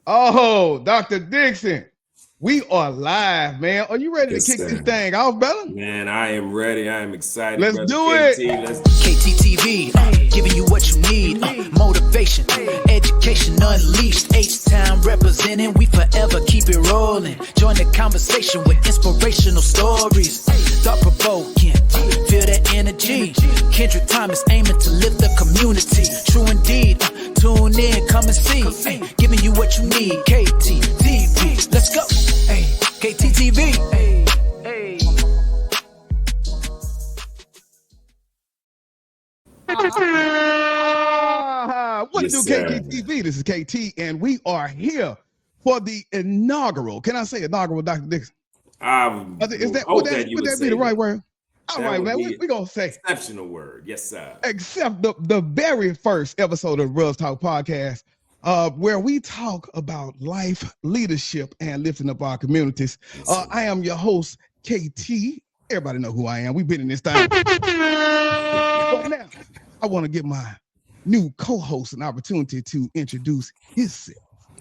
Oh, Dr. Dixon, we are live, man. Are you ready to kick this thing off, brother? Man, I am ready. I am excited. Let's brother do KT. it. KTTEEV, giving you what you need. Motivation, education unleashed. H-Town representing, we forever keep it rolling. Join the conversation with inspirational stories. Thought-provoking, feel that energy. Kendrick Thomas aiming to lift the community. True indeed, tune in, come and see. Giving you what you need. KTTEEV, let's go. KTTEEV. What do KTTEEV? This is KT, and we are here for the inaugural. Can I say inaugural, Dr. Dixon? Would that be the right word? All right, man. We're going to say exceptional word. Yes, sir. Except the very first episode of Bruhz Talk Podcast, where we talk about life, leadership, and lifting up our communities. I am your host, KT. Everybody know who I am. We've been in this thing. But now, I want to give my new co-host an opportunity to introduce himself.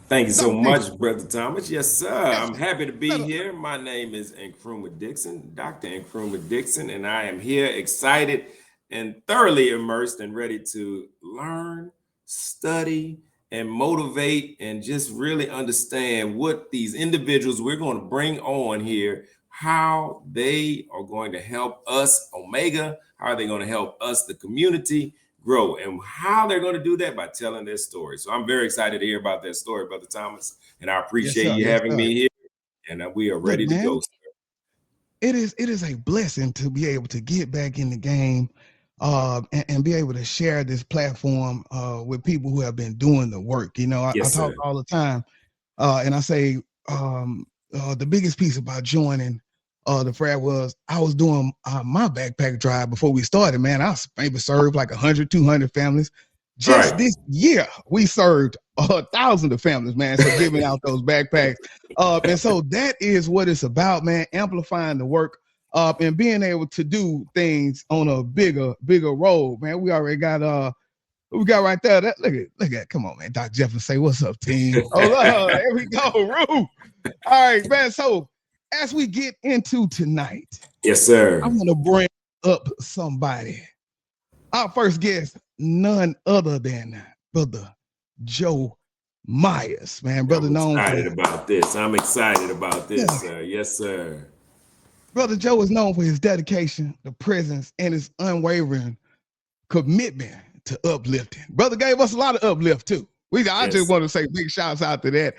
Thank you so much, Brother Thomas. Yes, sir. I'm happy to be here. My name is Nkrumah Dixon, Dr. Nkrumah Dixon, and I am here excited and thoroughly immersed and ready to learn, study, and motivate and just really understand what these individuals we're going to bring on here, how they are going to help us, Omega, how are they going to help us, the community, grow, and how they're going to do that by telling their story. So I'm very excited to hear about that story, Brother Thomas, and I appreciate you having me here, and we are ready to go. Sir. It is a blessing to be able to get back in the game and be able to share this platform with people who have been doing the work. You know, I talk all the time, and I say the biggest piece about joining the frat was I was doing my backpack drive before we started, man. I maybe served like 100, 200 families. Just this year, we served 1,000 of families, man. So giving out those backpacks. And so that is what it's about, man, amplifying the work and being able to do things on a bigger road, man. We already got we got right there. Look at, come on, man. Doc Jefferson say, what's up, team? Oh, there we go, Roo. All right, man. So as we get into tonight, yes, sir, I'm gonna bring up somebody. Our first guest, none other than Brother Joe Myers, man. Brother, I'm excited about this. I'm excited about this, sir. Yes, sir. Brother Joe is known for his dedication, the presence, and his unwavering commitment to uplifting. Brother gave us a lot of uplift too. I just want to say big shouts out to that.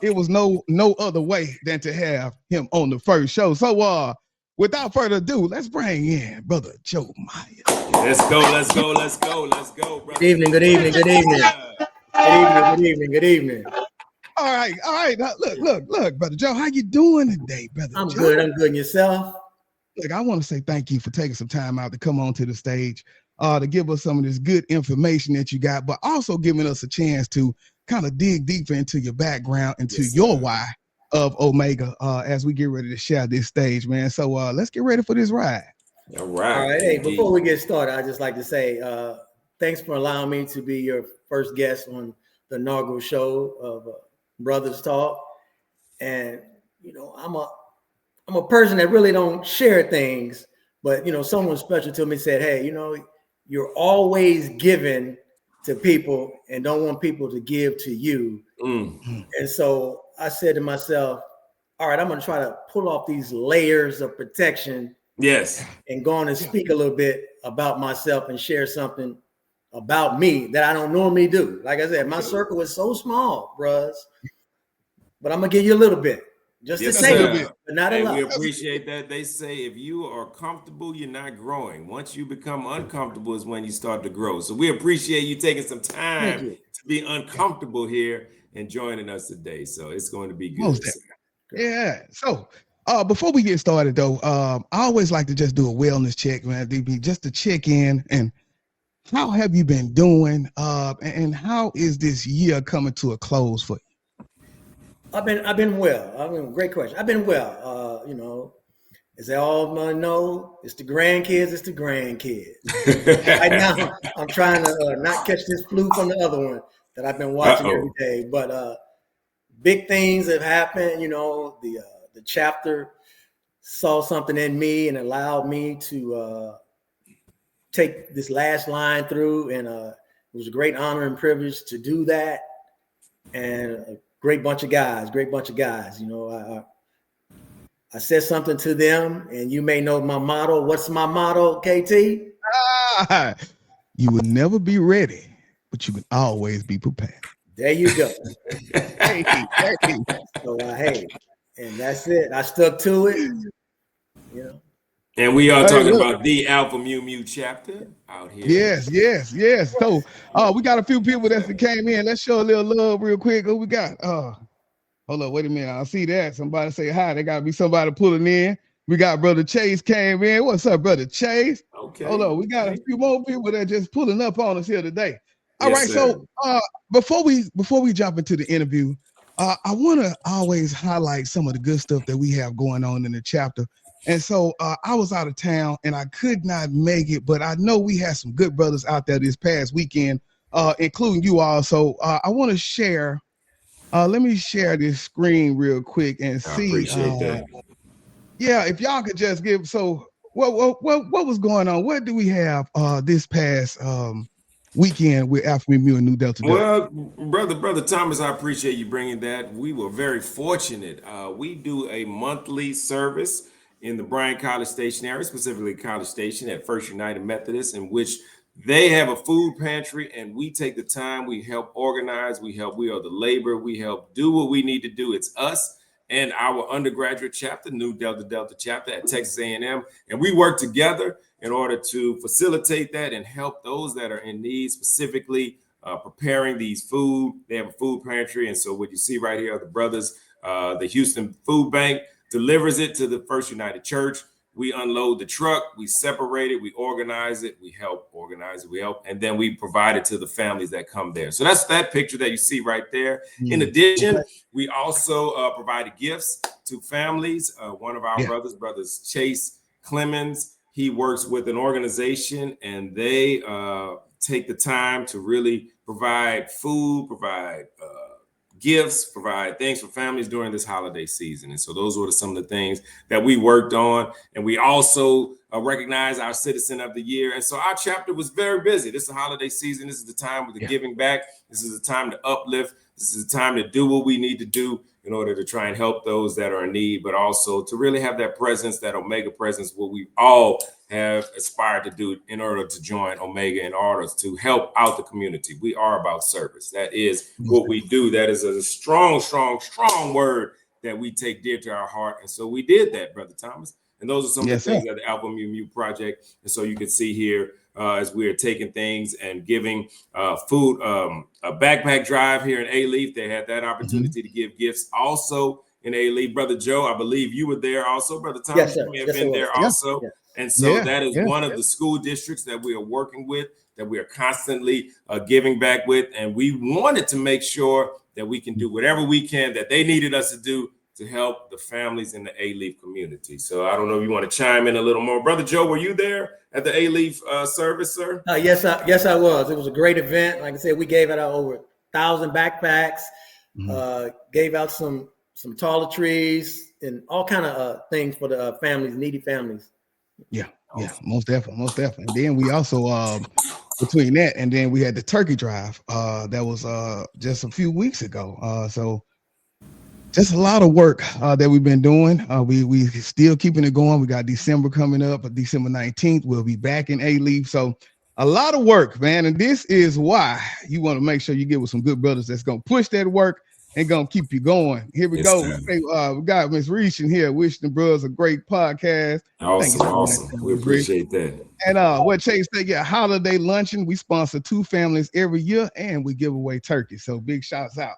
It was no other way than to have him on the first show. So without further ado, let's bring in Brother Joe Myers. Let's go, brother. Good evening. Good evening. All right. Look, Brother Joe, how you doing today, Brother I'm Joe? good. I'm good. And yourself? Look, I want to say thank you for taking some time out to come onto the stage. To give us some of this good information that you got, but also giving us a chance to kind of dig deeper into your background, into your why of Omega as we get ready to share this stage, man. So let's get ready for this ride. All right. Hey, before we get started, I'd just like to say thanks for allowing me to be your first guest on the inaugural show of Brotherhood Talk. And, you know, I'm a person that really don't share things, but, you know, someone special to me said, hey, you know, you're always giving to people and don't want people to give to you. And so I said to myself, all right, I'm going to try to pull off these layers of protection. Yes. And go on and speak a little bit about myself and share something about me that I don't normally do. Like I said, my circle is so small, Bruhz, but I'm going to give you a little bit. Just to say a bit, but not a lot. We appreciate that. They say if you are comfortable, you're not growing. Once you become uncomfortable is when you start to grow. So we appreciate you taking some time to be uncomfortable here and joining us today. So it's going to be good. Yeah. So before we get started, though, I always like to just do a wellness check, man. Just to check in and how have you been doing? And how is this year coming to a close for you? I've been well. Great question. I've been well. You know, as they all know, it's the grandkids. Right now, I'm trying to not catch this flu from the other one. that I've been watching every day. But big things have happened. You know, the chapter saw something in me and allowed me to take this last line through, and it was a great honor and privilege to do that. And a great bunch of guys. You know, I said something to them, and you may know my motto. What's my motto, KT? You will never be ready, but you can always be prepared. There you go. Hey. So and that's it. I stuck to it. You know. And we are talking about the Alpha Mu Mu chapter out here. Yes. So we got a few people that came in. Let's show a little love real quick. Who we got? Hold up, wait a minute. I see that. Somebody say hi. There gotta be somebody pulling in. We got Brother Chase came in. What's up, Brother Chase? Okay. Hold on. We got a few more people that are just pulling up on us here today. All right. Sir. So before we jump into the interview, I want to always highlight some of the good stuff that we have going on in the chapter. And so I was out of town and I could not make it, but I know we had some good brothers out there this past weekend, including you all. So I want to share. Let me share this screen real quick and see. I appreciate that. Yeah, if y'all could just give. So what was going on? What do we have this past weekend with Alpha Mu and New Delta? Well, brother Thomas, I appreciate you bringing that. We were very fortunate. We do a monthly service in the Bryan College Station area, specifically College Station at First United Methodist, in which they have a food pantry, and we take the time. We help organize. We are the labor. We help do what we need to do. It's us and our undergraduate chapter, New Delta chapter at Texas A&M, and we work together in order to facilitate that and help those that are in need, specifically preparing these food. They have a food pantry, and so what you see right here are the brothers. The Houston Food Bank delivers it to the First United Church. We unload the truck, we separate it, we organize it, we help organize it, and then we provide it to the families that come there. So that's that picture that you see right there. In addition, we also provided gifts to families. One of our brothers, Chase Clemens, he works with an organization, and they take the time to really provide food, provide gifts, provide things for families during this holiday season. And so those were some of the things that we worked on. And we also recognize our Citizen of the Year. And so our chapter was very busy. This is the holiday season. This is the time with the giving back. This is the time to uplift. This is the time to do what we need to do in order to try and help those that are in need, but also to really have that presence, that Omega presence, what we all have aspired to do in order to join Omega, in order to help out the community. We are about service. That is what we do. That is a strong word that we take dear to our heart. And so we did that, Brother Thomas. And those are some of the things that the Alpha Mu Mu project. And so you can see here as we are taking things and giving food, a backpack drive here in A-Leaf. They had that opportunity to give gifts also in A-Leaf. Brother Joe, I believe you were there also. Brother Thomas, you may have been there also. And so that is one of the school districts that we are working with, that we are constantly giving back with. And we wanted to make sure that we can do whatever we can that they needed us to do to help the families in the A-Leaf community. So I don't know if you want to chime in a little more. Brother Joe, were you there at the A-Leaf service, sir? Yes, I was. It was a great event. Like I said, we gave out over 1,000 backpacks, gave out some toiletries and all kind of things for the families, needy families. Yeah, most definitely. And then we also between that and then we had the turkey drive that was just a few weeks ago. So just a lot of work that we've been doing. We still keeping it going. We got December coming up, December 19th. We'll be back in A-Leaf. So a lot of work, man. And this is why you want to make sure you get with some good brothers that's going to push that work and going to keep you going. Here we go. We got Miss Reach in here. Wishing the Bruhz a great podcast. Awesome. We appreciate that. And what Chase said, holiday luncheon. We sponsor 2 families every year and we give away turkey. So big shouts out.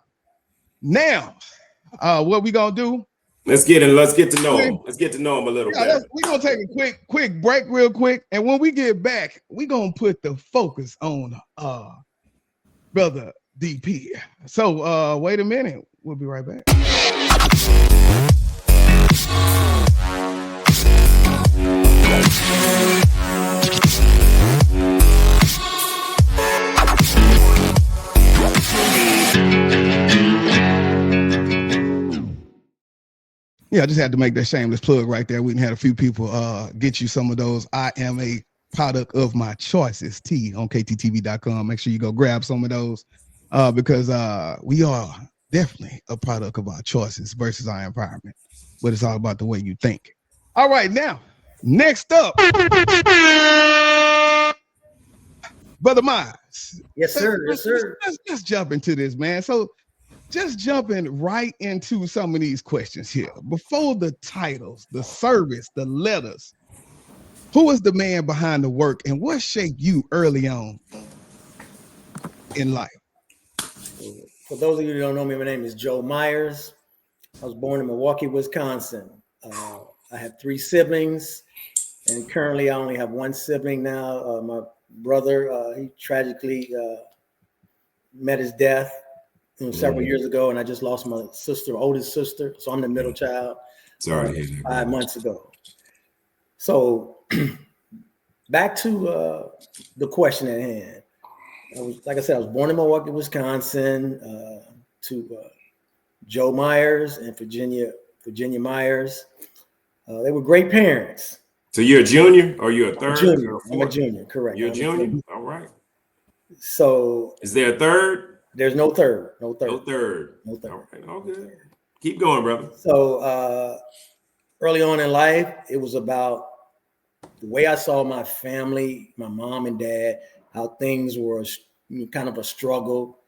Now, what we gonna do? Let's get to know him. Let's get to know him a little bit. We're gonna take a quick break real quick. And when we get back, we're gonna put the focus on Brother DP. So wait a minute. We'll be right back. Yeah, I just had to make that shameless plug right there. We had a few people get you some of those I am a product of my choices tea on KTTEEV.com. Make sure you go grab some of those because we are definitely a product of our choices versus our environment. But it's all about the way you think. All right, now, next up, Brother Miles. Yes, sir. Yes, sir. Let's jump into this, man. So just jumping right into some of these questions here. Before the titles, the service, the letters, who is the man behind the work and what shaped you early on in life? For those of you who don't know me, my name is Joe Myers. I was born in Milwaukee, Wisconsin. I have 3 siblings, and currently I only have 1 sibling now. My brother, he tragically met his death several years ago, and I just lost my sister, oldest sister. So I'm the middle child. Sorry to hear that. 5 months ago. So back to the question at hand. Like I said, I was born in Milwaukee, Wisconsin, to Joe Myers and Virginia Myers. They were great parents. So you're a junior or you're a third? Junior. I'm a junior, correct. You're a junior? All right. So is there a third? There's no third. No third. No third. All right. Okay. Keep going, brother. So early on in life, it was about the way I saw my family, my mom and dad, how things were kind of a struggle.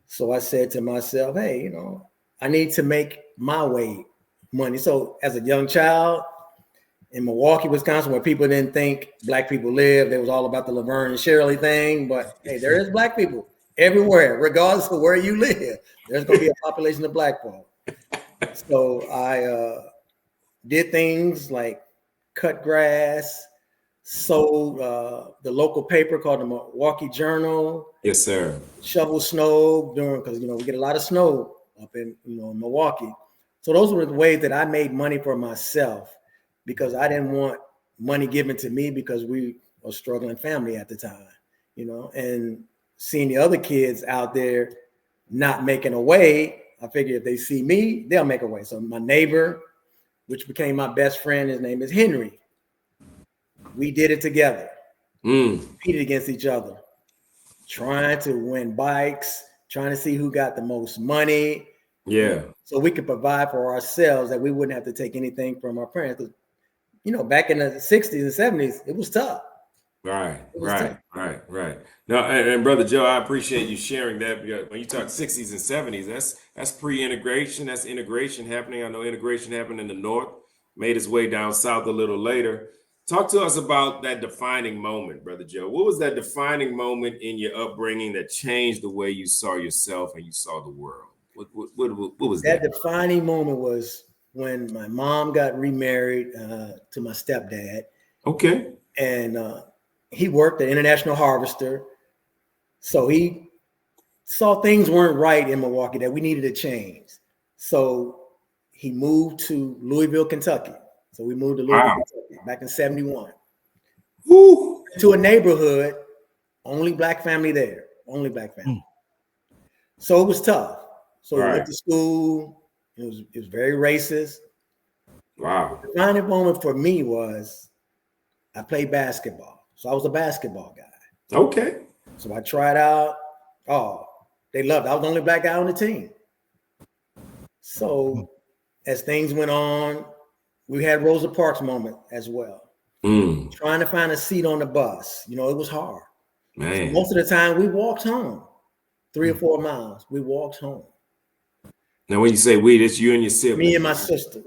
So I said to myself, hey, I need to make my way money. So as a young child in Milwaukee, Wisconsin, where people didn't think Black people lived, it was all about the Laverne and Shirley thing. But hey, there is Black people everywhere, regardless of where you live. There's going to be a population of Black folk. So I did things like cut grass, sold the local paper called the Milwaukee Journal. Yes, sir. Shovel snow because we get a lot of snow up in Milwaukee. So those were the ways that I made money for myself because I didn't want money given to me because we were a struggling family at the time, and seeing the other kids out there not making a way, I figured if they see me, they'll make a way. So my neighbor, which became my best friend, his name is Henry. We did it together, competed against each other, trying to win bikes, trying to see who got the most money. Yeah. So we could provide for ourselves that we wouldn't have to take anything from our parents. Back in the 60s and 70s, it was tough. Right. No, and Brother Joe, I appreciate you sharing that. When you talk 60s and 70s, that's pre-integration. That's integration happening. I know integration happened in the North, made its way down South a little later. Talk to us about that defining moment, Brother Joe. What was that defining moment in your upbringing that changed the way you saw yourself and you saw the world? What was that? That defining moment was when my mom got remarried to my stepdad. Okay. And he worked at International Harvester. So he saw things weren't right in Milwaukee, that we needed to change. So he moved to Louisville, Kentucky. So we moved to Louisville, Kentucky back in 71. Woo. To a neighborhood, only Black family there, only Black family. So it was tough. So we went to school. It was very racist. Wow. The defining moment for me was I played basketball. So I was a basketball guy. Okay. So I tried out. Oh, they loved it. I was the only Black guy on the team. So as things went on, we had Rosa Parks moment as well. Trying to find a seat on the bus. It was hard. Man. So most of the time we walked home 3 or 4 miles. We walked home. Now, when you say we, that's you and your sibling. Me and my sister.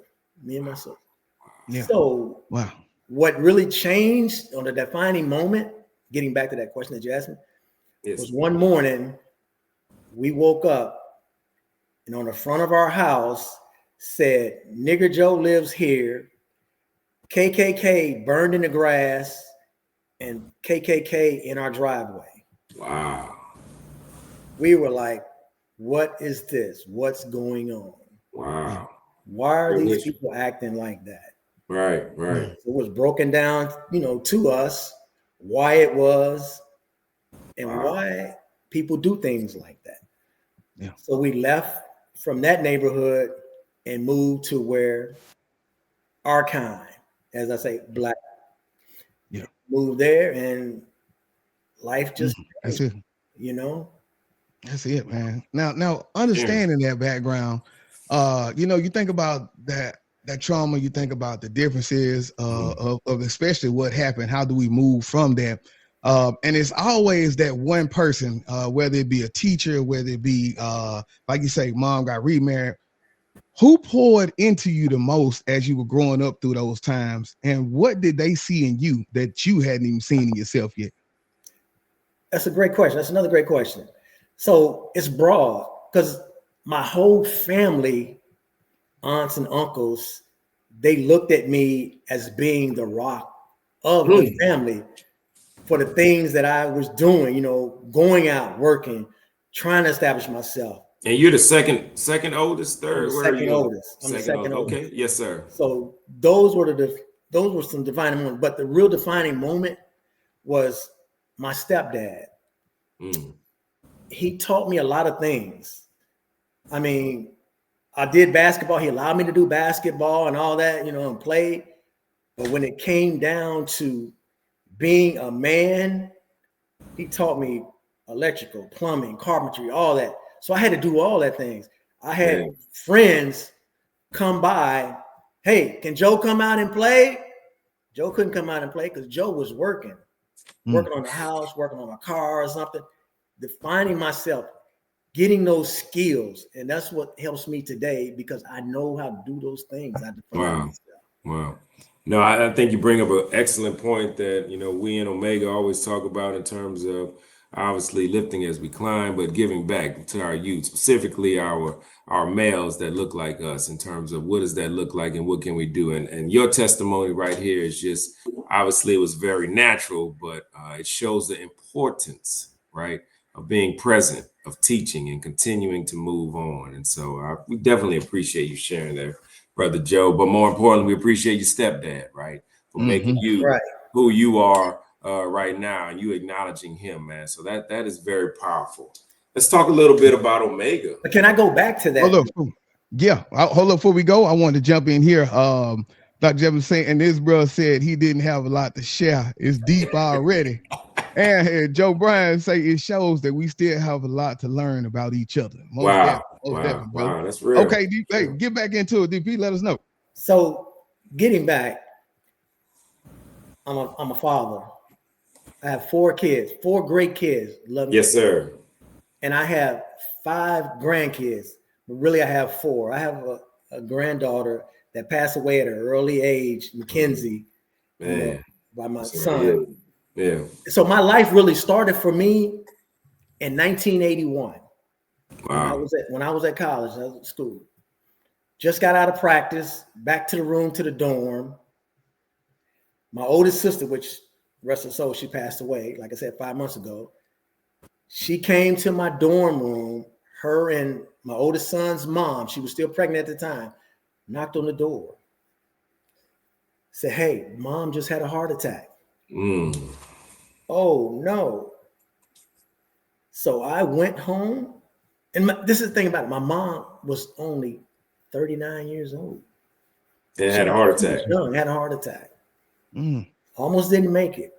Yeah. So what really changed on the defining moment, getting back to that question that you asked me, was one morning we woke up and on the front of our house said, "Nigger Joe lives here, KKK burned in the grass, and KKK in our driveway." Wow. We were like, what is this? What's going on? Wow. Why are these people acting like that? Right. It was broken down, to us, why it was, and why people do things like that. Yeah. So we left from that neighborhood and moved to where our kind, as I say, Black, moved there, and life just that's it. You know, that's it, man. Now understanding that background, you think about that trauma, you think about the differences of especially what happened. How do we move from that? And it's always that one person, whether it be a teacher, whether it be like you say, mom got remarried. Who poured into you the most as you were growing up through those times, and what did they see in you that you hadn't even seen in yourself yet? That's a great question. That's another great question. So it's broad because my whole family, aunts and uncles, they looked at me as being the rock of the family for the things that I was doing, going out, working, trying to establish myself. And you're the second oldest, third? Second oldest. I'm the second oldest. Okay, yes, sir. So those were some defining moments. But the real defining moment was my stepdad. He taught me a lot of things. I mean, I did basketball. He allowed me to do basketball and all that, and play. But when it came down to being a man, he taught me electrical, plumbing, carpentry, all that. So I had to do all that things. I had friends come by. Hey, can Joe come out and play? Joe couldn't come out and play because Joe was working on the house, working on a car or something, defining myself, getting those skills. And that's what helps me today because I know how to do those things. I define myself. Wow. No, I think you bring up an excellent point that, we in Omega always talk about in terms of obviously lifting as we climb, but giving back to our youth, specifically our males that look like us in terms of what does that look like and what can we do? And your testimony right here is just, obviously it was very natural, but it shows the importance, right, of being present, of teaching and continuing to move on. And so we definitely appreciate you sharing there, Brother Joe, but more importantly, we appreciate your stepdad, right, for making you who you are right now, and you acknowledging him, man. So that is very powerful. Let's talk a little bit about Omega. But can I go back to that? Hold up before we go. I want to jump in here. Dr. Jevin saying, and this brother said he didn't have a lot to share. It's deep already. And Joe Bryan say it shows that we still have a lot to learn about each other. Wow, that's real. Okay, hey, get back into it, DP. Let us know. So getting back, I'm a father. I have 4 kids, 4 great kids. Love yes, sir. And I have 5 grandkids, but really I have 4. I have a granddaughter that passed away at an early age, Mackenzie, by my son. Yeah. So my life really started for me in 1981. Wow. When I was at college, I was at school. Just got out of practice, back to the room, to the dorm. My oldest sister, which rest her soul, she passed away, like I said, 5 months ago. She came to my dorm room, her and my oldest son's mom, she was still pregnant at the time, knocked on the door. Said, hey, mom just had a heart attack. Oh, no. So I went home, and this is the thing about it. My mom was only 39 years old. And had a heart attack. Young, had a heart attack. Almost didn't make it.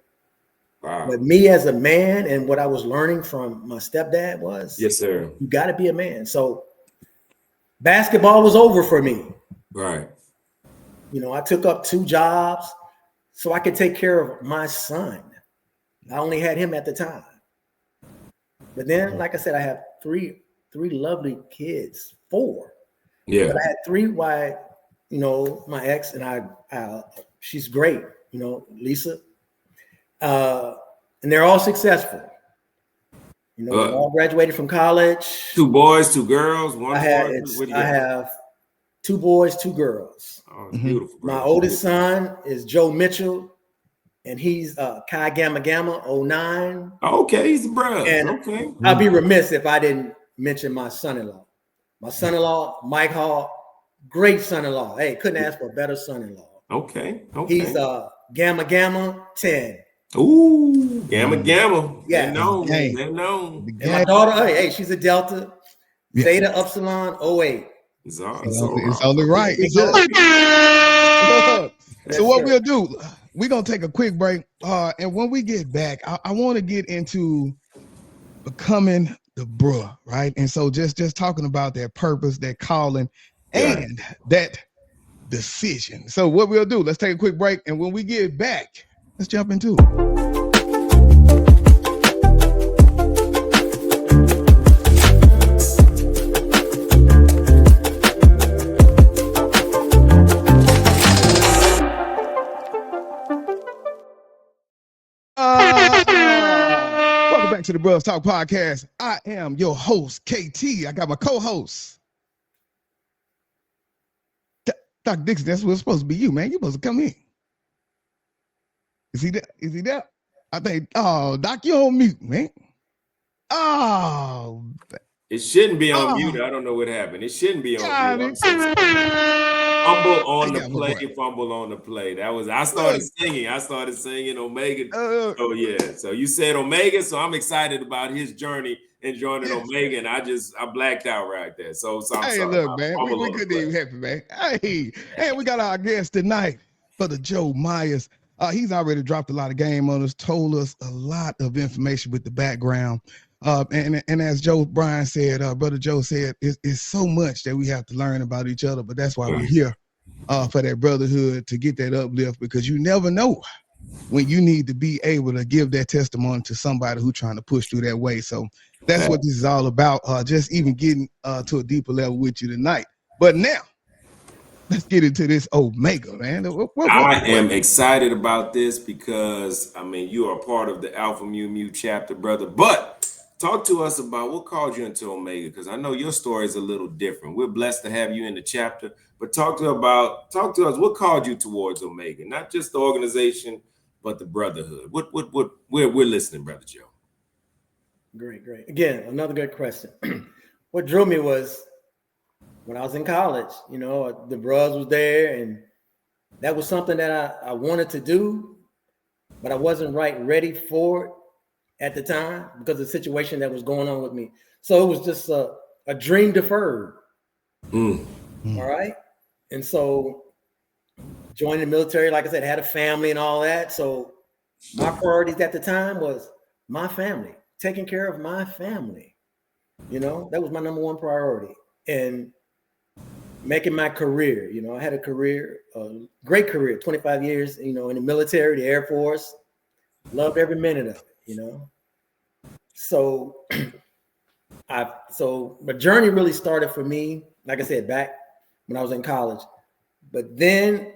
Wow. But me as a man and what I was learning from my stepdad was, yes, sir, you got to be a man. So basketball was over for me. Right. I took up 2 jobs so I could take care of my son. I only had him at the time. But then, like I said, I have three lovely kids, 4. Yeah. But I had 3 my ex and I she's great, Lisa. And they're all successful. They all graduated from college. 2 boys, 2 girls. I have 2 boys, 2 girls. Oh, beautiful. My oldest son is Joe Mitchell, and he's Chi Gamma Gamma 09. Okay, he's a brother. And okay, I'd be remiss if I didn't mention my son-in-law. My son-in-law, Mike Hall, great son-in-law. Hey, couldn't ask for a better son-in-law. Okay. He's Gamma Gamma 10. Ooh, Gamma Gamma. Yeah. They know. And my daughter, hey, she's a Delta. Theta Upsilon 08. It's only right. So what we'll do, we're going to take a quick break. And when we get back, I want to get into becoming the bruh, right? And so just talking about that purpose, that calling, and that decision. So what we'll do, let's take a quick break. And when we get back, let's jump into it. Welcome back to the Bruhz Talk Podcast. I am your host, KT. I got my co-host, Dr. Dixon. That's what's supposed to be you, man. You're supposed to come in. Is he there? Is he there? I think, Doc, you're on mute, man. Oh. It shouldn't be on mute. I don't know what happened. It shouldn't be on mute. Fumble on the play, fumble on the play. I started singing Omega. So yeah. So you said Omega. So I'm excited about his journey and joining Omega. And I blacked out right there. So I'm sorry. Look, man. We couldn't even happy, man. Hey, we got our guest tonight, Brother Joe Myers. He's already dropped a lot of game on us, told us a lot of information with the background. And as Joe Bryan said, Brother Joe said, it's so much that we have to learn about each other, but that's why we're here for that brotherhood, to get that uplift, because you never know when you need to be able to give that testimony to somebody who's trying to push through that way. So that's what this is all about, just even getting to a deeper level with you tonight. But now, let's get into this Omega, man. I am excited about this because, you are part of the Alpha Mu Mu chapter, brother, but talk to us about what called you into Omega, because I know your story is a little different. We're blessed to have you in the chapter, but talk to us what called you towards Omega, not just the organization, but the brotherhood. We're listening, Brother Joe. Great. Again, another good question. What drew me was when I was in college, the Bruhz was there, and that was something that I wanted to do, but I wasn't ready for it at the time because of the situation that was going on with me. So it was just a dream deferred. All right. And so joined the military, like I said, had a family and all that. So my priorities at the time was my family, taking care of my family. That was my number one priority. And making my career, I had a career, a great career, 25 years, in the military, the Air Force, loved every minute of it. So my journey really started for me, like I said, back when I was in college. But then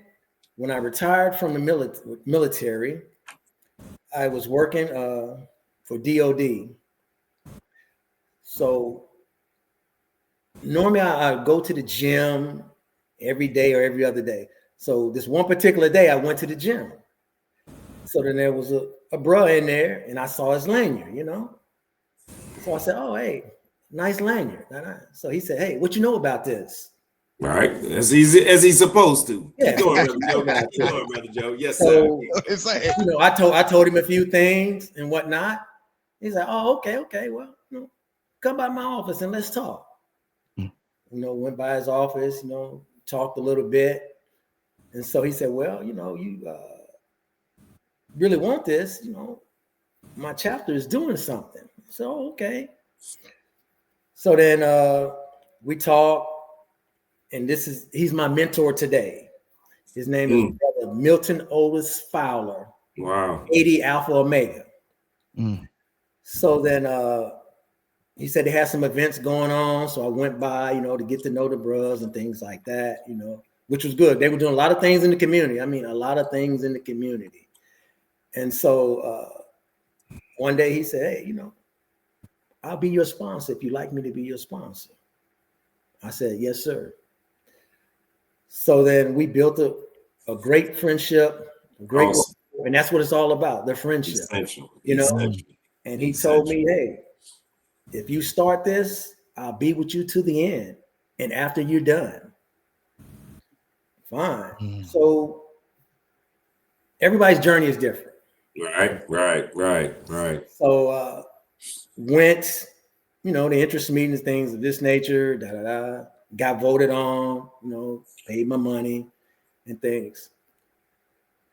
when I retired from the military, I was working for DOD. So normally I go to the gym every day or every other day. So this one particular day I went to the gym. So then there was a bruh in there, and I saw his lanyard, So I said, "Oh, hey, nice lanyard." So he said, "Hey, what you know about this?" Right, as easy as he's supposed to. Yeah. Keep going, Brother Joe. Yes, so, sir. I told him a few things and whatnot. He's like, "Oh, okay. Well, come by my office and let's talk." Went by his office, talked a little bit, and so he said, "Well, you really want this, my chapter is doing something." So, okay. So then we talk, and he's my mentor today. His name is Brother Milton Otis Fowler. Wow. 80 Alpha Omega. So then he said they had some events going on. So I went by, to get to know the Bruhz and things like that, which was good. They were doing a lot of things in the community. A lot of things in the community. And so one day he said, "Hey, I'll be your sponsor if you'd like me to be your sponsor." I said, "Yes, sir." So then we built a great friendship, awesome. And that's what it's all about, the friendship. Essential. And he told me, "Hey, if you start this, I'll be with you to the end. And after you're done, fine." So everybody's journey is different. Right. So went, the interest meetings, things of this nature, got voted on, paid my money and things.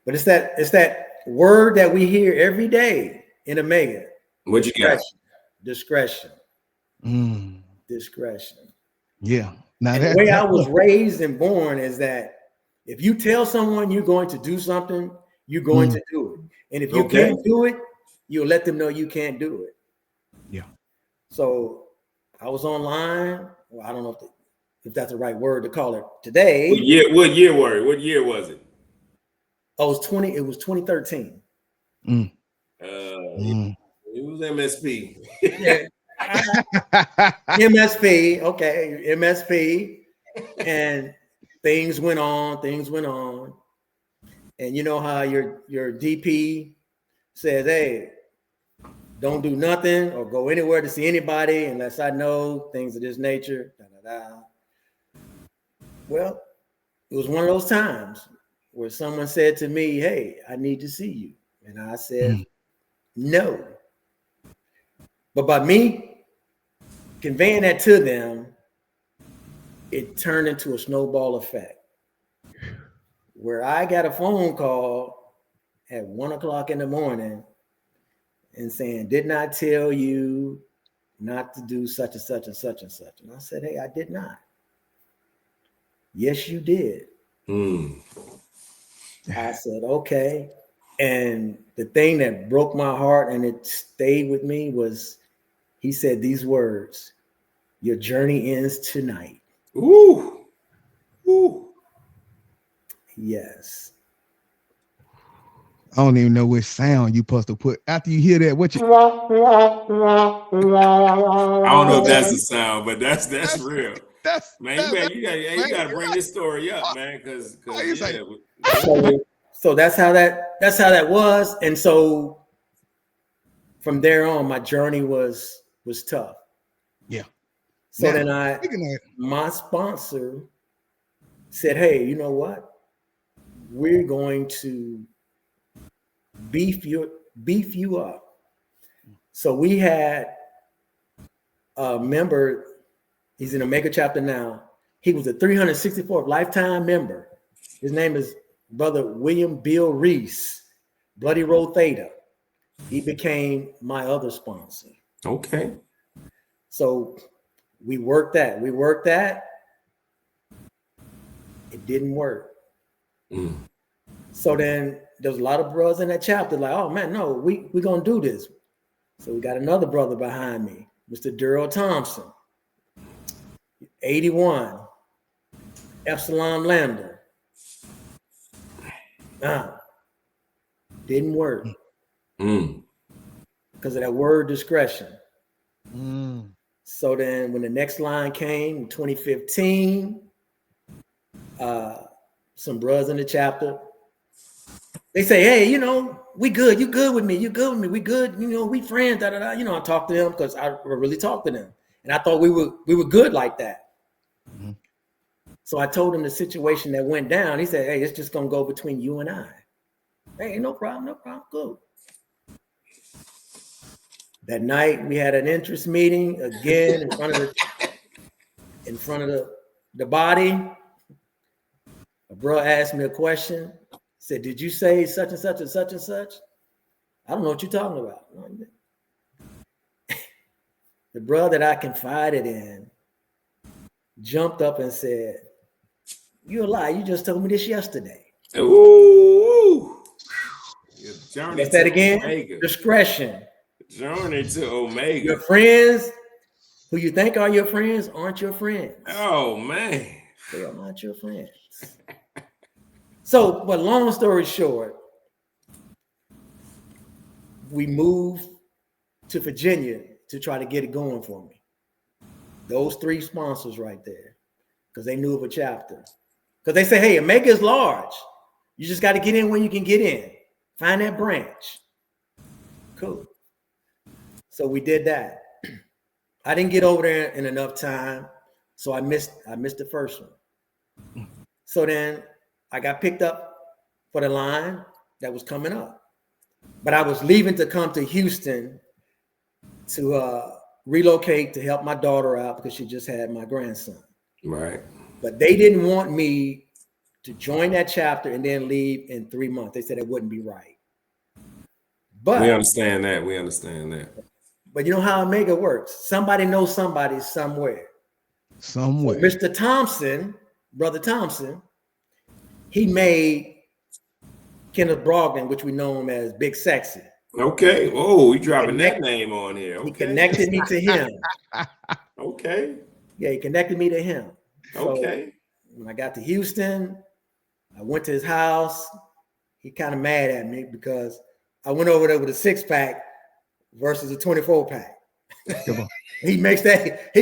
But it's that word that we hear every day in Omega. What you got? Discretion. Mm. Discretion. Yeah. Now and the way I was raised and born is that if you tell someone you're going to do something, you're going to do it. And if you can't do it, you'll let them know you can't do it. Yeah. So I was online. Well, I don't know if that's the right word to call it today. What year was it? Oh, it was 2013. It was MSP. Yeah. MSP, okay, MSP, and things went on, and you know how your DP says, "Hey, don't do nothing or go anywhere to see anybody unless I know things of this nature." Well, it was one of those times where someone said to me, "Hey, I need to see you," and I said, "No." But by me conveying that to them, it turned into a snowball effect where I got a phone call at 1:00 in the morning and saying, "Didn't I tell you not to do such and such and such and such?" And I said, "Hey, I did not." "Yes, you did." I said, "Okay." And the thing that broke my heart and it stayed with me was he said these words, "Your journey ends tonight." Ooh. Ooh. Yes. I don't even know which sound you supposed to put after you hear that. What you? I don't know if that's the sound, but that's real. You gotta bring this story up, man, because So that's how that was, and so from there on, my journey was tough. Yeah. So now, then my sponsor said, "Hey, you know what? We're going to beef you up." So we had a member, he's in Omega chapter now. He was a 364th lifetime member. His name is Brother William Bill Reese, Bloody Rho Theta. He became my other sponsor. Okay. So we worked that. It didn't work. So then there was a lot of brothers in that chapter like, "Oh man, no, we're gonna do this." So we got another brother behind me, Mr. Daryl Thompson, 81, Epsilon Lambda. Didn't work because of that word discretion. So then when the next line came in 2015, some brothers in the chapter, they say, "Hey, we good. You good with me. You good with me. We good. We friends. Da da da." I talked to them because I really talked to them, and I thought we were good like that. So I told him the situation that went down. He said, "Hey, it's just gonna go between you and I." "Hey, no problem, good." That night we had an interest meeting again in front of the body. A bro asked me a question. Said, "Did you say such and such and such and such?" "I don't know what you're talking about." The bro that I confided in jumped up and said, "You're a lie. You just told me this yesterday." Ooh. What's that again? Omega. Discretion. Journey to Omega. Your friends who you think are your friends aren't your friends. Oh man. They are not your friends. So, but long story short, we moved to Virginia to try to get it going for me. Those 3 sponsors right there, because they knew of a chapter. Because they say, "Hey, Omega is large. You just got to get in when you can get in. Find that branch." Cool. So we did that. I didn't get over there in enough time, so I missed the first one. So then I got picked up for the line that was coming up, but I was leaving to come to Houston to relocate to help my daughter out because she just had my grandson. Right. But they didn't want me to join that chapter and then leave in 3 months. They said it wouldn't be right. But we understand that. We understand that. But you know how Omega works. Somebody knows somebody somewhere. Somewhere. So Mr. Thompson, Brother Thompson, he made Kenneth Brogdon, which we know him as Big Sexy. Okay. Oh, you dropping that name on here. Okay. He connected me to him. Okay. Yeah, he connected me to him. So okay. When I got to Houston, I went to his house. He kind of mad at me because I went over there with a 6-pack versus a 24-pack. Come on. He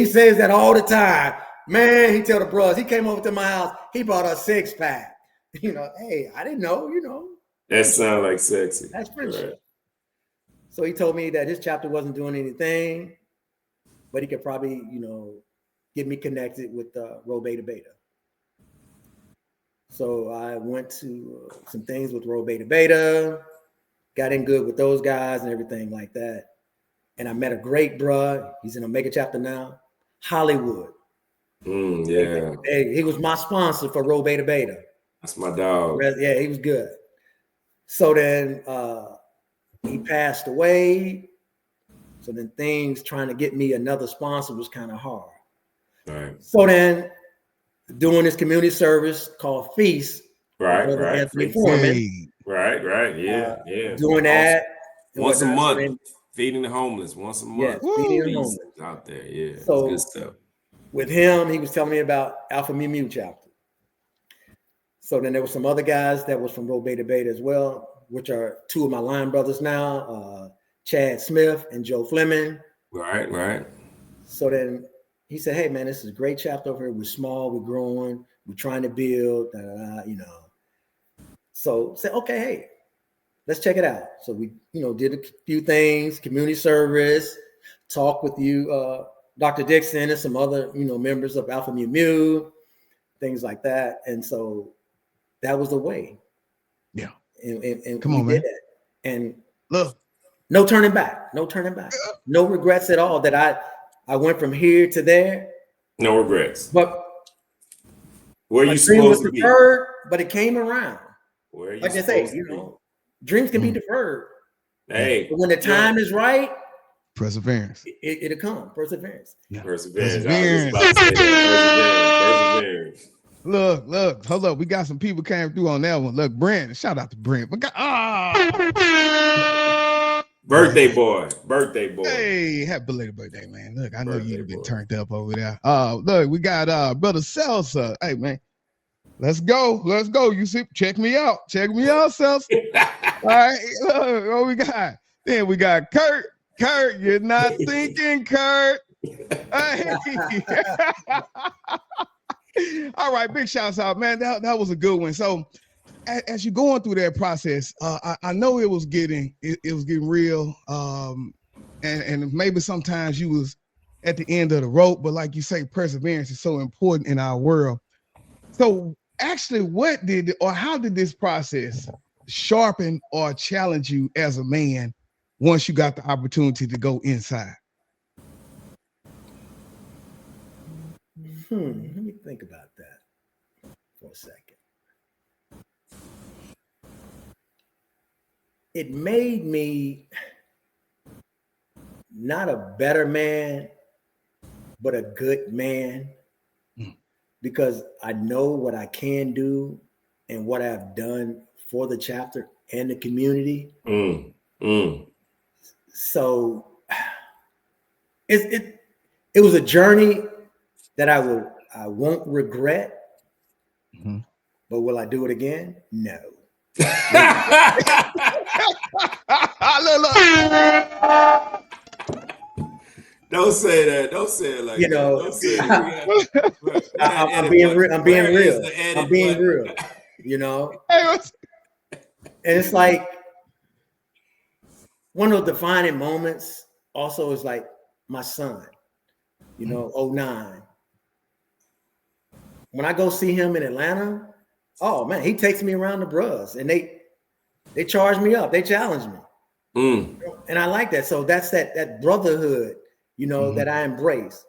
says that all the time. Man, he tell the bros, he came over to my house, he bought a 6-pack. You know, hey, I didn't know, you know. That sounds like sexy. That's friendship. Right. So he told me that his chapter wasn't doing anything, but he could probably, you know, get me connected with Rho Beta Beta. So I went to some things with Rho Beta Beta, got in good with those guys and everything like that. And I met a great bruh. He's in Omega chapter now, Hollywood. Yeah. He was my sponsor for Rho Beta Beta. That's my dog. Yeah, he was good. So then he passed away. So then things trying to get me another sponsor was kind of hard. Right. So then doing this community service called Feast. Right. Anthony Foreman. Right. Yeah. Doing that. Once a month. Feeding the homeless once a month. Yeah, feeding the homeless out there. Yeah. So good stuff. With him, he was telling me about Alpha Mu Mu chapter. So then there were some other guys that was from Rho Beta Beta as well, which are two of my line brothers now, Chad Smith and Joe Fleming. Right. So then he said, hey, man, this is a great chapter over here. We're small, we're growing, we're trying to build, you know. So I said, okay, hey, let's check it out. So we, you know, did a few things, community service, talk with you, Dr. Dixon and some other, you know, members of Alpha Mu Mu, things like that. And so that was the way. Yeah. And come on, man. That. And look, no turning back, no regrets at all that I went from here to there. No regrets. But where you supposed to be? But it came around. Where you like I say, you know, dreams can be deferred. Hey, but when the time is right, perseverance. It'll come. Perseverance. Yeah. Perseverance. Look, hold up. We got some people came through on that one. Look, Brent, shout out to Brent. Birthday boy. Hey, happy belated birthday, man. Look, I know you've been turned up over there. Look, we got Brother Salsa. Hey, man. Let's go. You see, check me out, Salsa. All right, look, what we got? Then we got Kurt. Kurt, you're not thinking, Kurt. Hey. All right, big shouts out, man. That was a good one. So as you're going through that process, I know it was getting real. And maybe sometimes you was at the end of the rope, but like you say, perseverance is so important in our world. So actually, how did this process sharpen or challenge you as a man once you got the opportunity to go inside? Let me think about that for a second. It made me not a better man, but a good man, because I know what I can do and what I've done for the chapter and the community. So it was a journey that I won't regret. But will I do it again? No. Don't say that. Don't say it like you know. Don't say it. I'm being real. You know. And it's like one of the defining moments. Also, is like my son. You know, 09. When I go see him in Atlanta, oh man, he takes me around the Bruhz, and they charge me up, they challenge me, and I like that. So that's that brotherhood, you know, that I embrace.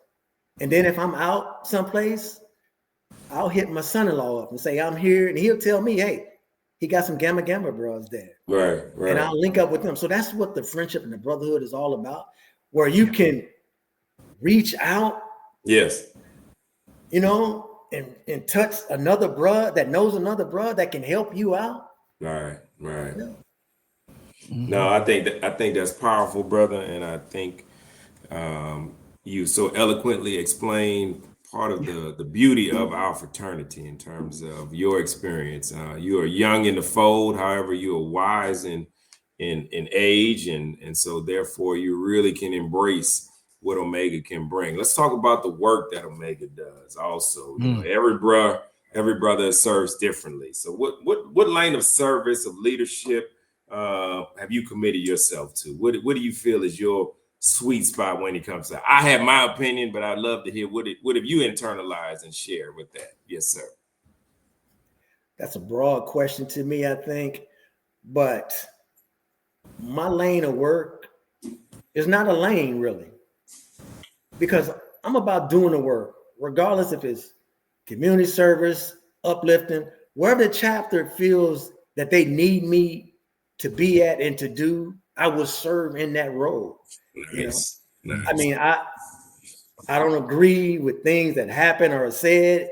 And then if I'm out someplace, I'll hit my son-in-law up and say, I'm here. And he'll tell me, hey, he got some Gamma Bros there. Right. And I'll link up with them. So that's what the friendship and the brotherhood is all about, where you can reach out. Yes. You know, and touch another bruh that knows another bruh that can help you out. Right. Yeah. No, I think that's powerful, brother. And I think you so eloquently explained part of the beauty of our fraternity in terms of your experience. You are young in the fold, however, you are wise in age, and so therefore you really can embrace what Omega can bring. Let's talk about the work that Omega does. Also, you know, every brother serves differently. So, what line of service of leadership have you committed yourself to? What do you feel is your sweet spot when it comes to? I have my opinion, but I'd love to hear what have you internalized and share with that. Yes, sir. That's a broad question to me, I think, but my lane of work is not a lane really, because I'm about doing the work, regardless if it's community service, uplifting, wherever the chapter feels that they need me to be at and to do, I will serve in that role. Nice. You know? Nice. I mean, I don't agree with things that happen or are said,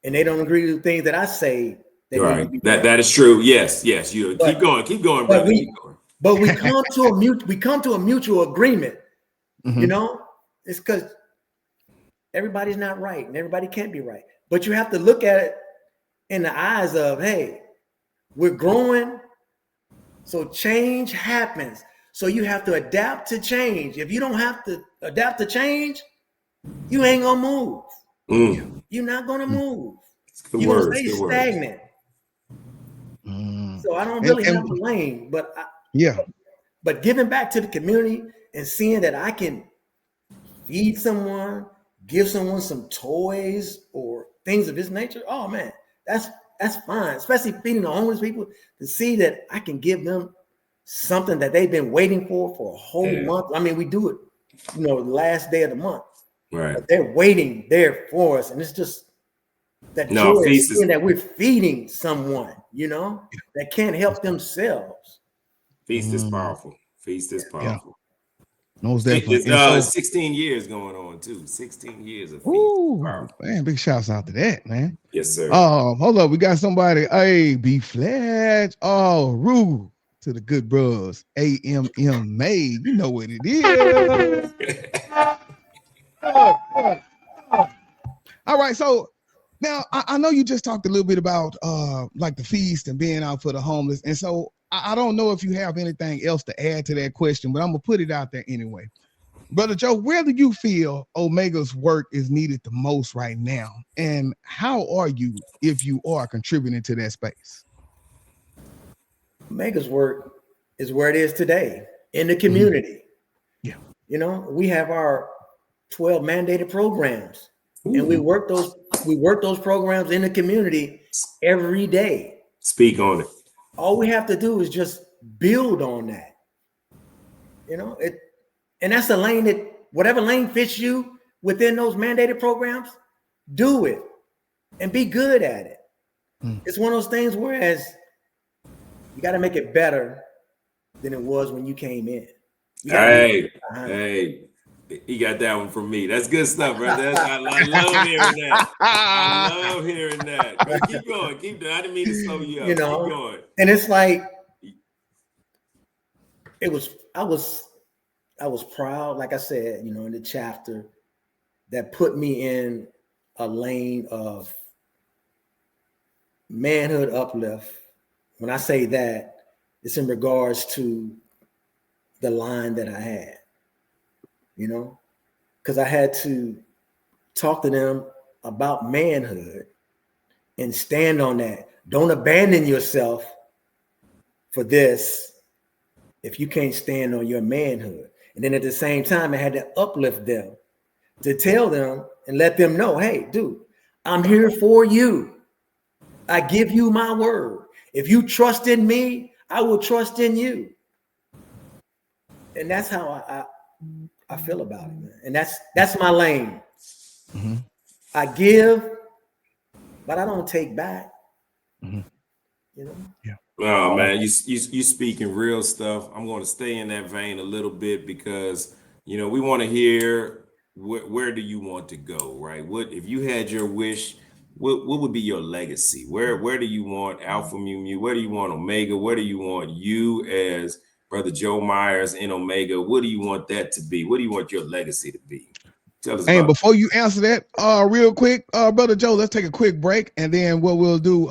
and they don't agree with things that I say. Right. That is true. Yes. You keep going, brother. But we come to a mutual agreement. You know, it's because everybody's not right and everybody can't be right. But you have to look at it in the eyes of, hey, we're growing, so change happens. So you have to adapt to change. If you don't have to adapt to change, you ain't gonna move. You're not gonna move. You're gonna stay stagnant. So I don't really have a lane, but but giving back to the community and seeing that I can feed someone, give someone some toys or things of this nature. Oh man, that's fine. Especially feeding the homeless people, to see that I can give them something that they've been waiting for a whole month. I mean, we do it, you know, the last day of the month. Right. But they're waiting there for us, and it's just that joy of seeing that we're feeding someone, you know, that can't help themselves. Feast is powerful. Feast is powerful. Most definitely. It's 16 years going on too. 16 years of feast. Ooh, man, big shouts out to that, man. Yes, sir. Hold up, we got somebody. Hey, B Flash. Oh, Rue to the good bros. AMM made. You know what it is. All right, so now I know you just talked a little bit about like the feast and being out for the homeless, and so I don't know if you have anything else to add to that question, but I'm gonna put it out there anyway. Brother Joe, where do you feel Omega's work is needed the most right now, and how are you, if you are, contributing to that space? Omega's work is where it is today in the community. Yeah, you know, we have our 12 mandated programs. And we work those programs in the community every day. Speak on it. All we have to do is just build on that. You know, and that's a lane that whatever lane fits you within those mandated programs, do it and be good at it. It's one of those things whereas you got to make it better than it was when you came in. Hey. He got that one from me. That's good stuff, brother. I love hearing that. I love hearing that. But keep going. Keep doing. I didn't mean to slow you up. You know, keep going. And it's like I was proud, like I said, you know, in the chapter that put me in a lane of manhood uplift. When I say that, it's in regards to the line that I had. You know, because I had to talk to them about manhood and stand on that. Don't abandon yourself for this if you can't stand on your manhood. And then at the same time, I had to uplift them to tell them and let them know, hey, dude, I'm here for you. I give you my word. If you trust in me, I will trust in you. And that's how I feel about it, man. And that's my lane. I give but I don't take back. Mm-hmm. You know? Yeah. Oh man, you speaking real stuff. I'm going to stay in that vein a little bit because we want to hear where do you want to go, right? What if you had your wish? What would be your legacy? Where do you want Alpha Mu? Where do you want Omega? Where do you want you as Brother Joe Myers in Omega? What do you want that to be? What do you want your legacy to be? Tell us. And before you answer that, real quick, Brother Joe, let's take a quick break, and then what we'll do,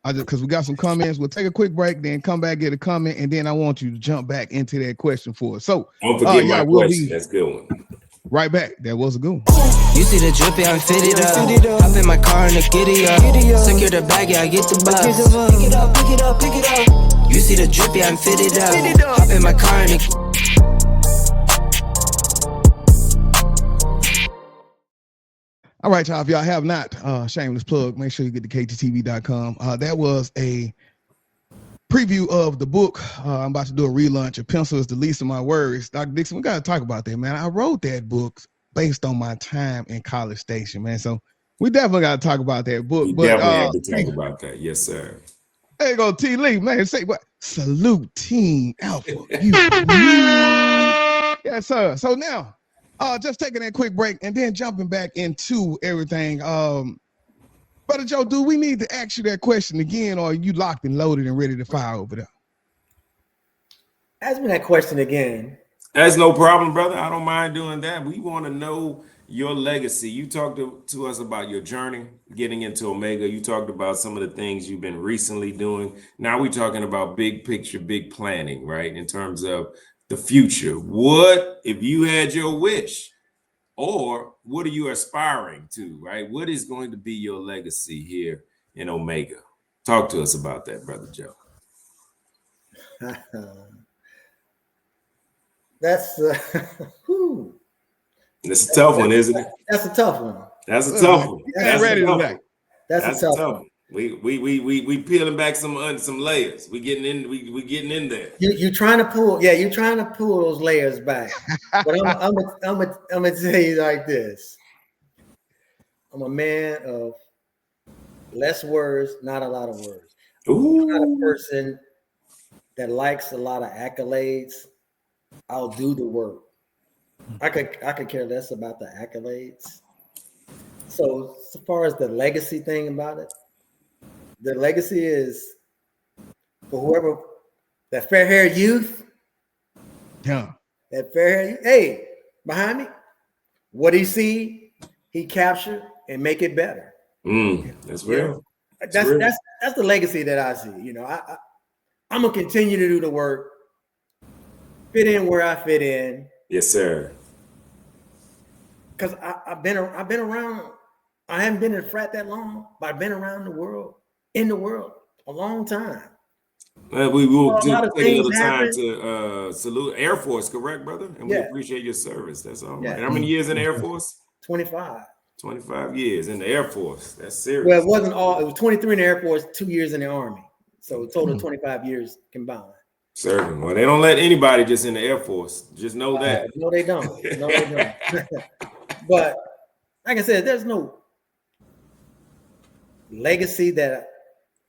because we got some comments, we'll take a quick break, then come back, get a comment, and then I want you to jump back into that question for us. So don't forget my question. That's a good one. Right back. That was a good one. You see the drip, yeah, I'm fitted up. Hop in my car and the giddy up. Secure the bag, yeah, I get the bus. Pick it up, pick it up, pick it up. You see the drip, yeah, I'm fitted up. Hop in my car and the All right, y'all. If y'all have not, shameless plug, make sure you get to KTTEEV.com. That was a preview of the book. I'm about to do a relaunch. A pencil is the least of my worries. Dr. Dixon, we got to talk about that, man. I wrote that book based on my time in College Station, man. So we definitely got to talk about that book. We definitely have to talk about that. Yes, sir. There you go, T. Lee, man. Say what? Salute Team Alpha. Yes, sir. So now, just taking that quick break and then jumping back into everything. Brother Joe, do we need to ask you that question again, or are you locked and loaded and ready to fire over there? Ask me that question again. That's no problem, brother. I don't mind doing that. We want to know your legacy. You talked to us about your journey getting into Omega. You talked about some of the things you've been recently doing. Now we're talking about big picture, big planning, right? In terms of the future. What if you had your wish? Or what are you aspiring to, right? What is going to be your legacy here in Omega? Talk to us about that, Brother Joe. That's It's a tough one, isn't it? That's a tough one. That's a tough one. That's ready to back. That's a tough one. We peeling back some layers. We getting in there. You're trying to pull, you're trying to pull those layers back. But I'm gonna tell you like this. I'm a man of less words, not a lot of words. Ooh. I'm not a person that likes a lot of accolades. I'll do the work. I could care less about the accolades. So as far as the legacy thing about it, the legacy is for whoever, that fair-haired youth. Yeah. That fair-haired, hey, behind me, what he see, he capture and make it better. That's real. That's the legacy that I see. You know, I'm gonna continue to do the work, fit in where I fit in. Yes, sir. Because I've been around. I haven't been in frat that long, but I've been around the world, a long time. We will take a little time to salute Air Force, correct, brother? And we appreciate your service. That's all right. And how many years in the Air Force? 25. 25 years in the Air Force. That's serious. Well, it wasn't all. It was 23 in the Air Force, 2 years in the Army. So total 25 years combined. Serving. Well, they don't let anybody just in the Air Force. Just know that. No, they don't. No, they don't. But like I said, there's no legacy that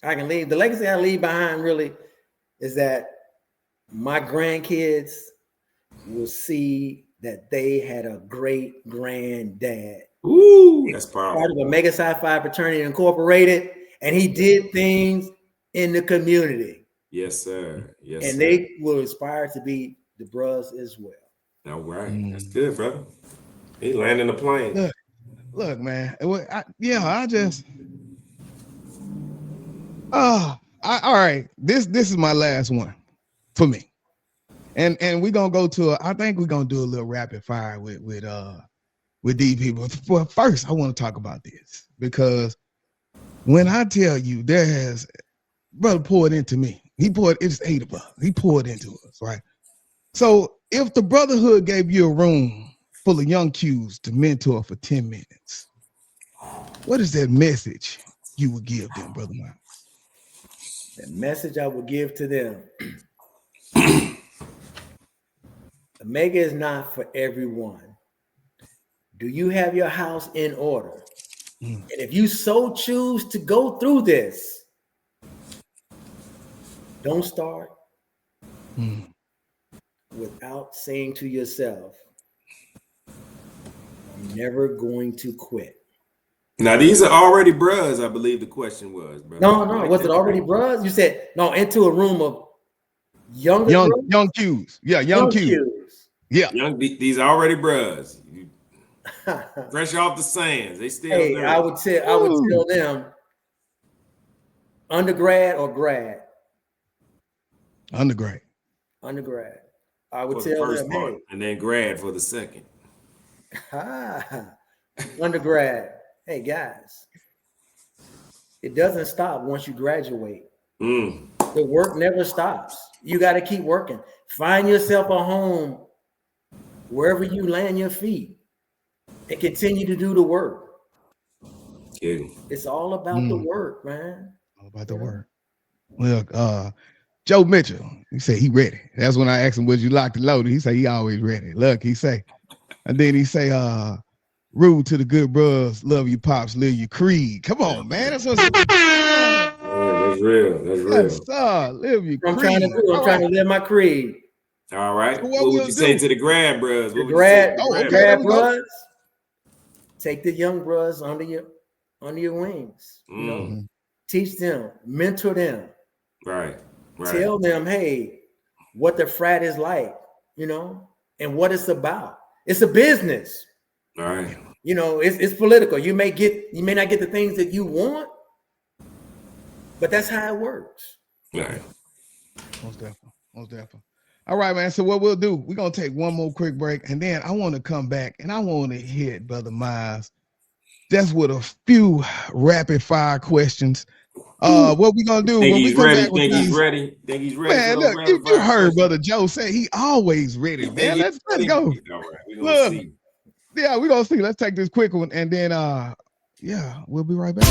I can leave. The legacy I leave behind really is that my grandkids will see that they had a great granddad. Ooh, that's powerful. Part of a Mega Sci-Fi Fraternity Incorporated, and he did things in the community. Yes, sir. Yes, and sir. They will aspire to be the Bruhz as well. All right. That's good, brother. He landing the plane. Look, man. All right. This is my last one for me. And we're gonna go to I think we're gonna do a little rapid fire with these people. But first, I want to talk about this because when I tell you brother poured into me. It's 8 of us. He poured into us, right? So if the Brotherhood gave you a room full of young Qs to mentor for 10 minutes, what is that message you would give them, Brother Miles? The message I would give to them. Omega is not for everyone. Do you have your house in order? And if you so choose to go through this, don't start without saying to yourself, I'm never going to quit. Now, these are already Bruhz, I believe the question was, bro. No. Was it already Bruhz? You said, no, into a room of young Qs. Yeah, young Qs. Yeah. These are already Bruhz. Fresh off the sands. They still Hey, I would tell them undergrad or grad. Undergrad. I would for tell the first them, part, and then grad for the second. Undergrad. Hey guys, it doesn't stop once you graduate. The work never stops. You got to keep working. Find yourself a home wherever you land your feet and continue to do the work. It's all about the work, man. All about the work. Look, Joe Mitchell, he said he ready. That's when I asked him, would you like to load it? He said he always ready. Look, he say, and then he say, rude to the good bros, love you pops, live your creed. Come on, man. That's what's that's real. Live your creed. I'm trying to live my creed. All right. So what would you say to the grad bros? The grad bros, take the young bros under your wings. You know, teach them, mentor them. Right. Tell them, hey, what the frat is like, you know, and what it's about. It's a business. All right. You know, it's political. You may not get the things that you want, but that's how it works. Right. Most definitely. All right, man. So what we'll do, we're gonna take one more quick break, and then I want to come back and I want to hit Brother Miles just with a few rapid fire questions. What we gonna do when we come back with these? Think he's ready. Man, look, you heard Brother Joe say he always ready, man. Let's go. All right, we're gonna see. Yeah, we're gonna see. Let's take this quick one, and then we'll be right back.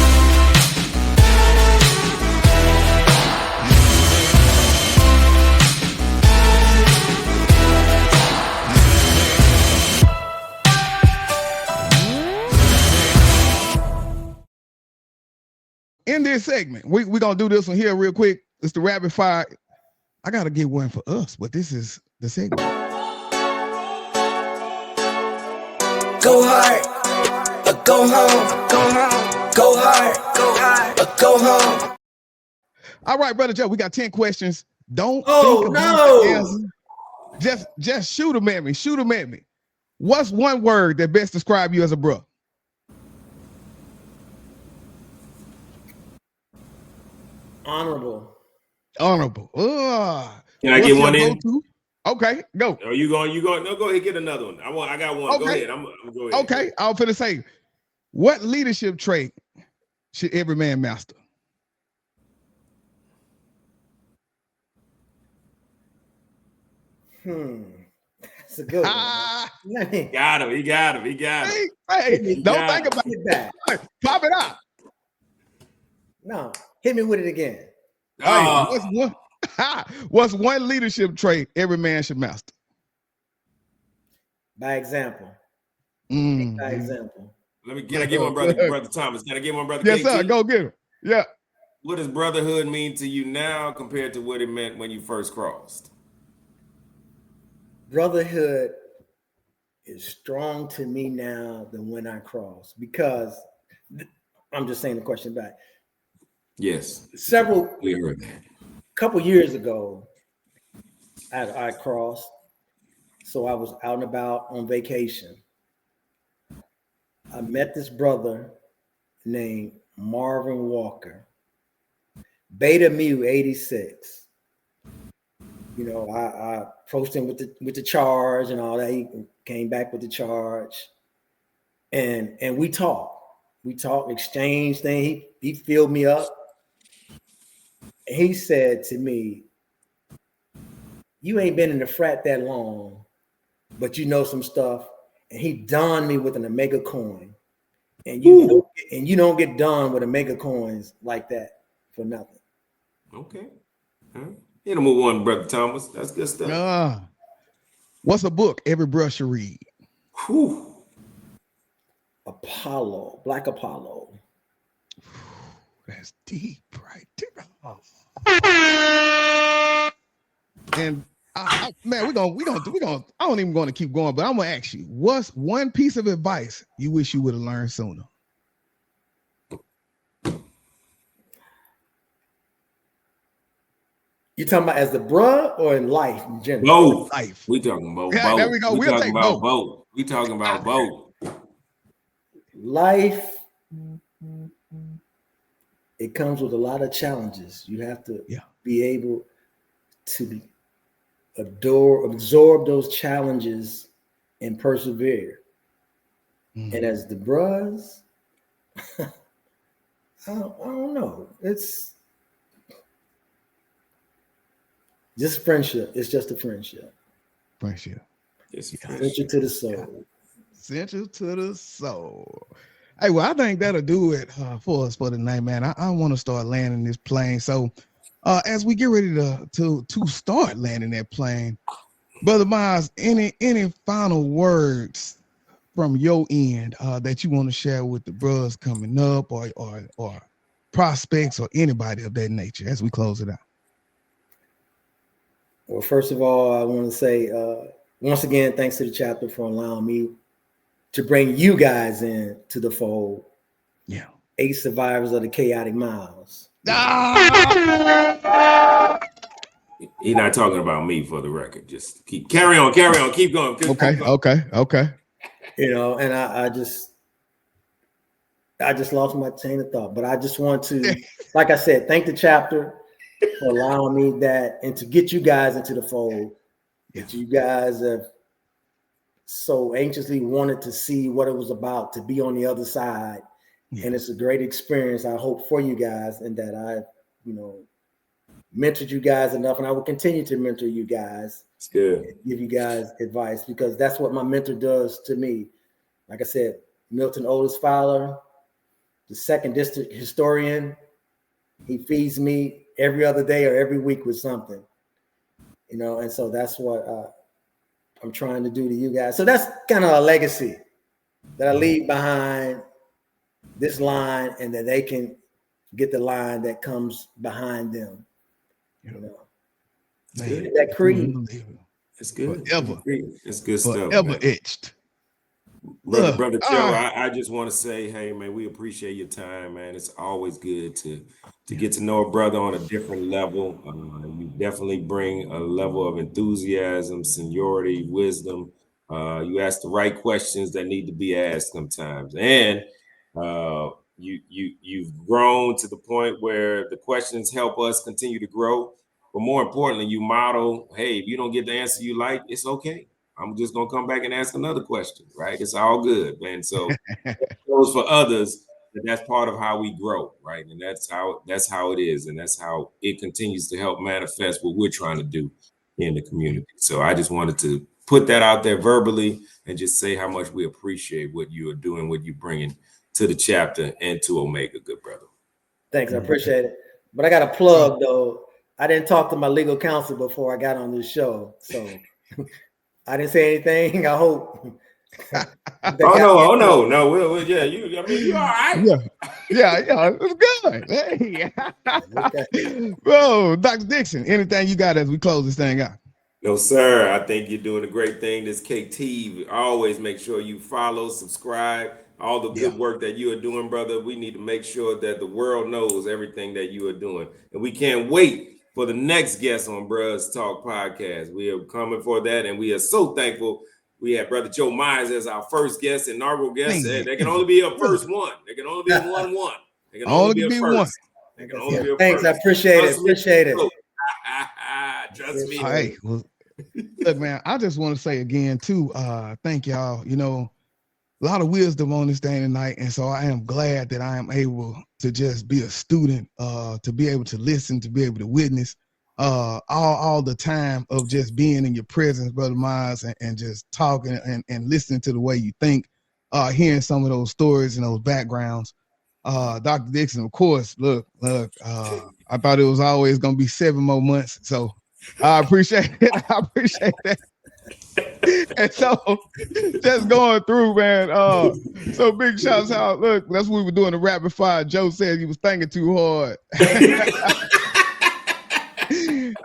In this segment, we're gonna do this one here real quick. It's the rapid fire. I gotta get one for us, but this is the segment. Go hard, or go home, go hard, or go home. All right, Brother Joe, we got 10 questions. Don't think about the answer. Just shoot them at me. What's one word that best describes you as a bro? Honorable. Can I get one in? Okay, go. Are you going? No, go ahead, get another one. I got one. Okay. Go ahead. I'm go ahead. Okay, I'm finna say, what leadership trait should every man master? That's a good one. He got him. Hey, don't think about it. Pop it out. No, hit me with it again. What's one leadership trait every man should master? By example. By example. Can I get one, Brother Thomas? Can I get one, Brother? Yes, KT? sir. Go get him. Yeah. What does brotherhood mean to you now compared to what it meant when you first crossed? Brotherhood is strong to me now than when I crossed, because I'm just saying the question back. Yes. We heard that. Couple years ago, I crossed, so I was out and about on vacation. I met this brother named Marvin Walker, Beta Mu 86. You know, I approached him with the charge and all that. He came back with the charge, and we talked. We talked, exchanged things. He filled me up. He said to me, you ain't been in the frat that long, but you know some stuff. And he donned me with an Omega coin. And you don't get done with Omega coins like that for nothing. Okay. Hit him with one, Brother Thomas. That's good stuff. What's a book every bro should read? A Apollo, Black Apollo. That's deep right there. Oh. And man, we gonna. I don't even going to keep going, but I'm gonna ask you, what's one piece of advice you wish you would have learned sooner? You talking about as the bruh or in life in general? Both. Life. We talking about both. There we go. We'll talking about both. We talking about both. Life. It comes with a lot of challenges. You have to be able to absorb those challenges and persevere. And as the Bruhz, I don't know. It's just friendship. It's just a friendship. Friendship. It's essential to the soul. Essential to the soul. Hey, well, I think that'll do it for us for tonight, man. I want to start landing this plane. So as we get ready to start landing that plane, Brother Miles, any final words from your end that you want to share with the Bruhz coming up, or prospects, or anybody of that nature as we close it out? Well, first of all, I want to say once again, thanks to the chapter for allowing me to bring you guys in to the fold. Yeah. 8 survivors of the chaotic miles. He's not talking about me, for the record. Just carry on, keep going. Okay. You know, and I just lost my chain of thought, but I just want to, like I said, thank the chapter for allowing me that, and to get you guys into the fold. That you guys have so anxiously wanted to see what it was about, to be on the other side. And it's a great experience, I hope, for you guys, and that I, mentored you guys enough, and I will continue to mentor you guys. It's good. Give you guys advice, because that's what my mentor does to me. Like I said, Milton Otis Fowler, the 2nd district historian, he feeds me every other day or every week with something, and so that's what I'm trying to do to you guys. So that's kind of a legacy that I leave behind this line, and that they can get the line that comes behind them. Man, that creed. It's good. Forever. It's good stuff. Forever etched. Brother Joe, I just want to say, hey, man, we appreciate your time, man. It's always good to get to know a brother on a different level. You definitely bring a level of enthusiasm, seniority, wisdom. You ask the right questions that need to be asked sometimes. And you've grown to the point where the questions help us continue to grow. But more importantly, you model, hey, if you don't get the answer you like, it's okay. I'm just going to come back and ask another question, right? It's all good, man. So it goes for others, that's part of how we grow, right? And that's how it is. And that's how it continues to help manifest what we're trying to do in the community. So I just wanted to put that out there verbally and just say how much we appreciate what you are doing, what you're bringing to the chapter and to Omega, good brother. Thanks, I appreciate it. But I got a plug, though. I didn't talk to my legal counsel before I got on this show, so I didn't say anything. I hope. Oh no. Yeah, you all right? Yeah, it's good. Hey. Okay. Bro, Dr. Dixon, anything you got as we close this thing out? No, sir. I think you're doing a great thing. This KTTEEV. Always make sure you follow, subscribe, all the good work that you are doing, brother. We need to make sure that the world knows everything that you are doing. And we can't wait for the next guest on Bruhz Talk Podcast. We are coming for that, and we are so thankful. We have Brother Joe Myers as our first guest, inaugural guest. There can only be a first one. There can only be one. There can only be a first. There can only be a Thanks, first. I appreciate it. Trust me. All right. Well, look, man, I just want to say again, too, thank y'all. A lot of wisdom on this thing tonight, and so I am glad that I am able to just be a student, to be able to listen, to be able to witness all the time of just being in your presence, Brother Miles, and just talking and listening to the way you think, hearing some of those stories and those backgrounds. Dr. Dixon, of course, look, I thought it was always going to be 7 more months, so I appreciate it. I appreciate that. And so just going through, man. So big shouts out. Look, that's what we were doing the rapid fire. Joe said he was thinking too hard.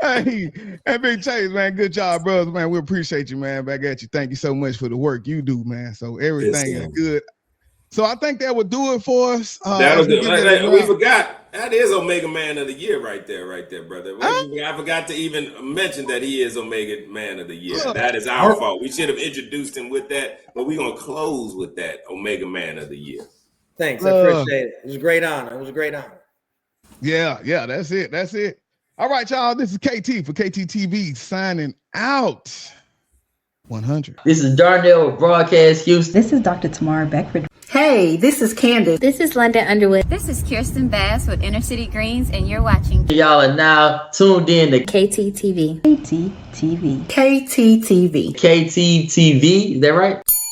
Hey, Big Chase, man, good job, brothers, man. We appreciate you, man. Back at you. Thank you so much for the work you do, man. So everything is good. So I think that would do it for us. We forgot. That is Omega Man of the Year right there, brother. I forgot to even mention that he is Omega Man of the Year. That is our fault. We should have introduced him with that, but we're going to close with that Omega Man of the Year. Thanks. I appreciate it. It was a great honor. Yeah, that's it. All right, y'all. This is KT for KTTEEV signing out. 100. This is Darnell with Broadcast Houston. This is Dr. Tamara Beckford. Hey, this is Candace. This is London Underwood. This is Kirsten Bass with Inner City Greens, and you're watching. Y'all are now tuned in to KTTEEV. KTTEEV. KTTEEV. KTTEEV. Is that right?